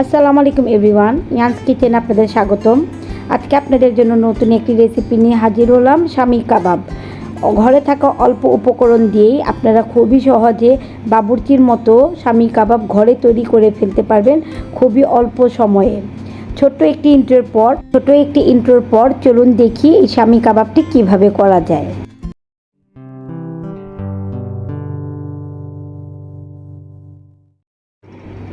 আসসালামু আলাইকুম everyone, ইয়ানস kitchen আপনাদের স্বাগতম। আজকে আপনাদের জন্য নতুন একটি রেসিপি নিয়ে হাজির হলাম, শামী কাবাব। ঘরে থাকা অল্প উপকরণ দিয়েই আপনারা খুবই সহজে বাবুর্চির মতো শামী কাবাব ঘরে তৈরি করে ফেলতে পারবেন খুবই অল্প সময়ে। ছোট্ট একটি ইন্ট্রোর পর চলুন দেখি এই শামী কাবাবটি কিভাবে করা যায়।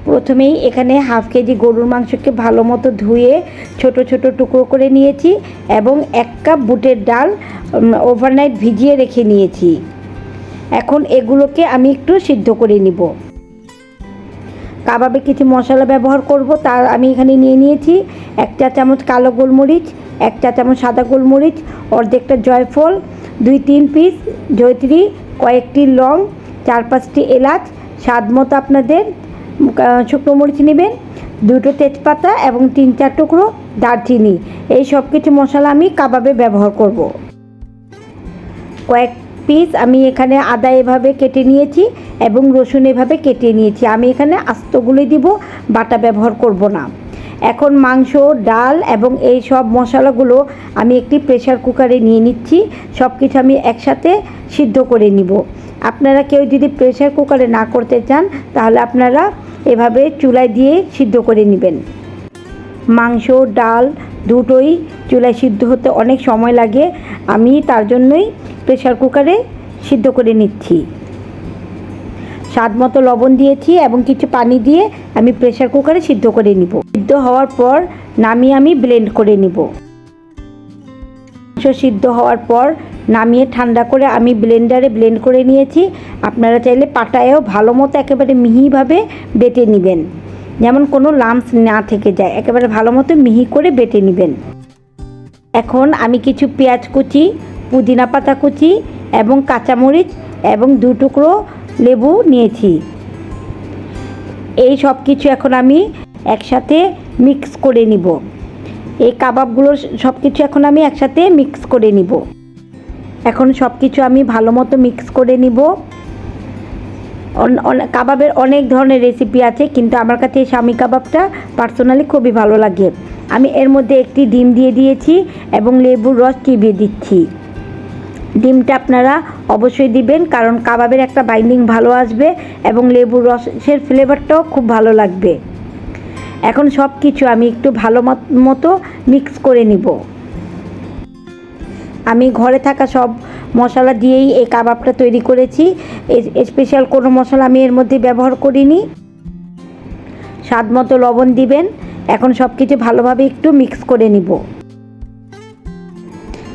প্রথমেই এখানে হাফ কেজি গরুর মাংসকে ভালো মতো ধুয়ে ছোট ছোট টুকরো করে নিয়েছি এবং 1 কাপ বুটের ডাল ওভারনাইট ভিজিয়ে রেখে নিয়েছি। এখন এগুলোকে আমি একটু সিদ্ধ করে নিব। কাবাবে কিছু মশলা ব্যবহার করব, তার আমি এখানে নিয়ে নিয়েছি 1 চা চামচ কালো গোলমরিচ, 1 চা চামচ সাদা গোলমরিচ, অর্ধেকটা জয়ফল, 2-3 পিস জয়ত্রী, কয়েকটি লং, 4-5টি এলাচ, স্বাদ মতো আপনাদের শুকনো মরিচ নেবেন, 2টো তেজপাতা এবং 3-4 টুকরো দারচিনি। এই সব কিছু মশলা আমি কাবাবে ব্যবহার করব। কয়েক পিস আমি এখানে আদা এভাবে কেটে নিয়েছি এবং রসুন এভাবে কেটে নিয়েছি। আমি এখানে আস্তগুলোই দিব, বাটা ব্যবহার করব না। এখন মাংস, ডাল এবং এই সব মশলাগুলো আমি একটি প্রেসার কুকারে নিয়ে নিচ্ছি। সব কিছু আমি একসাথে সিদ্ধ করে নিব। আপনারা কেউ যদি প্রেসার কুকারে না করতে চান তাহলে আপনারা এভাবে চুলায় দিয়ে সিদ্ধ করে নেবেন। মাংস, ডাল দুটোই চুলায় সিদ্ধ হতে অনেক সময় লাগে, আমি তার জন্যই প্রেসার কুকারে সিদ্ধ করে নিচ্ছি। স্বাদ মতো লবণ দিয়েছি এবং কিছু পানি দিয়ে আমি প্রেসার কুকারে সিদ্ধ করে নিব। সিদ্ধ হওয়ার পর নামিয়ে আমি ব্লেন্ড করে নিব। মাংস সিদ্ধ হওয়ার পর নামিয়ে ঠান্ডা করে আমি ব্লেন্ডারে ব্লেন্ড করে নিয়েছি। আপনারা চাইলে পাটায়ও ভালো মতো একেবারে মিহিভাবে বেটে নেবেন, যেমন কোনো লাম্পস না থেকে যায়, একেবারে ভালো মতো মিহি করে বেটে নেবেন। এখন আমি কিছু পেঁয়াজ কুচি, পুদিনা পাতা কুচি এবং কাঁচামরিচ এবং 2 টুকরো লেবু নিয়েছি। এই সব কিছু এখন আমি একসাথে মিক্স করে নিব। এই কাবাবগুলোর সব কিছু এখন আমি একসাথে মিক্স করে নিব। এখন সব কিছু আমি ভালো মতো মিক্স করে নিব। কাবাবের অনেক ধরনের রেসিপি আছে, কিন্তু আমার কাছে এই শামী কাবাবটা পার্সোনালি খুবই ভালো লাগে। আমি এর মধ্যে একটি ডিম দিয়ে দিয়েছি এবং লেবুর রস চিবিয়ে দিচ্ছি। ডিমটা আপনারা অবশ্যই দিবেন, কারণ কাবাবের একটা বাইন্ডিং ভালো আসবে এবং লেবুর রসের ফ্লেভারটাও খুব ভালো লাগবে। এখন সব কিছু আমি একটু ভালো মতো মিক্স করে নিব। আমি ঘরে থাকা সব মশলা দিয়েই এই কাবাবটা তৈরি করেছি, স্পেশাল কোনো মশলা আমি এর মধ্যে ব্যবহার করিনি। স্বাদ মতো লবণ দিবেন। এখন সব কিছু ভালোভাবে একটু মিক্স করে নিব।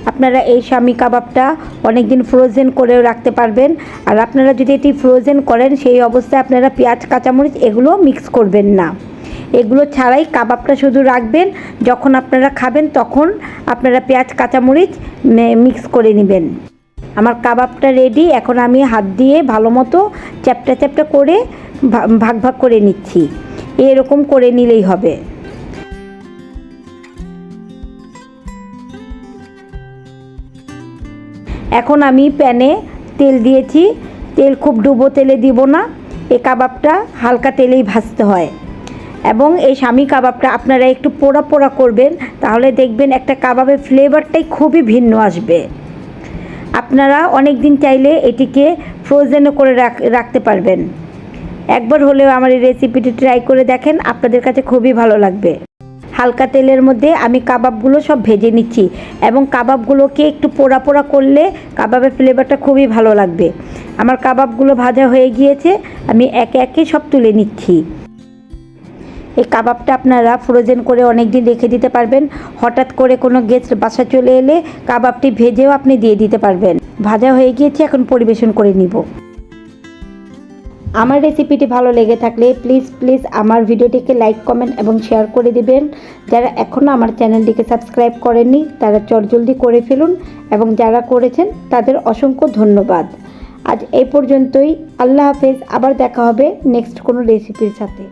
আপনারা এই শামী কাবাবটা অনেক দিন ফ্রোজেন করেও রাখতে পারবেন। আর আপনারা যদি এটি ফ্রোজেন করেন সেই অবস্থায় আপনারা পেঁয়াজ, কাঁচামরিচ এগুলো মিক্স করবেন না। এগুলো ছাড়াই কাবাবটা শুধু রাখবেন, যখন আপনারা খাবেন তখন আপনারা পেঁয়াজ, কাঁচামরিচ মিক্স করে নেবেন। আমার কাবাবটা রেডি। এখন আমি হাত দিয়ে ভালো মতো চ্যাপটা চ্যাপটা করে ভাগ ভাগ করে নিচ্ছি। এরকম করে নিলেই হবে। এখন আমি প্যানে তেল দিয়েছি। তেল খুব ডুবো তেলে দিব না, এই কাবাবটা হালকা তেলেই ভাজতে হয়। এবং এই শামী কাবাবটা আপনারা একটু পোড়া পোড়া করবেন, তাহলে দেখবেন একটা কাবাবের ফ্লেভারটাই খুবই ভিন্ন আসবে। আপনারা অনেক দিন চাইলে এটিকে ফ্রোজেনও করে রাখতে পারবেন। একবার হলেও আমার এই রেসিপিটি ট্রাই করে দেখেন, আপনাদের কাছে খুবই ভালো লাগবে। হালকা তেলের মধ্যে আমি কাবাবগুলো সব ভেজে নিচ্ছি এবং কাবাবগুলোকে একটু পোড়া পোড়া করলে কাবাবের ফ্লেভারটা খুবই ভালো লাগবে। আমার কাবাবগুলো ভাজা হয়ে গিয়েছে, আমি একে একে সব তুলে নিচ্ছি। এই কাবাবটা আপনারা ফ্রোজেন করে অনেক দিন রেখে দিতে পারবেন। হঠাৎ করে কোনো গেস্ট বাসা চলে এলে কাবাবটি ভেজেও আপনি দিয়ে দিতে পারবেন। ভাজা হয়ে গিয়েছে, এখন পরিবেশন করে নিব। আমার রেসিপিটি ভালো লেগে থাকলে প্লিজ আমার ভিডিওটিকে লাইক, কমেন্ট এবং শেয়ার করে দিবেন। যারা এখনও আমার চ্যানেলটিকে সাবস্ক্রাইব করেননি তারা চটজলদি করে ফেলুন, এবং যারা করেছেন তাদের অসংখ্য ধন্যবাদ। আজ এই পর্যন্তই। আল্লাহ হাফেজ। আবার দেখা হবে নেক্সট কোনো রেসিপির সাথে।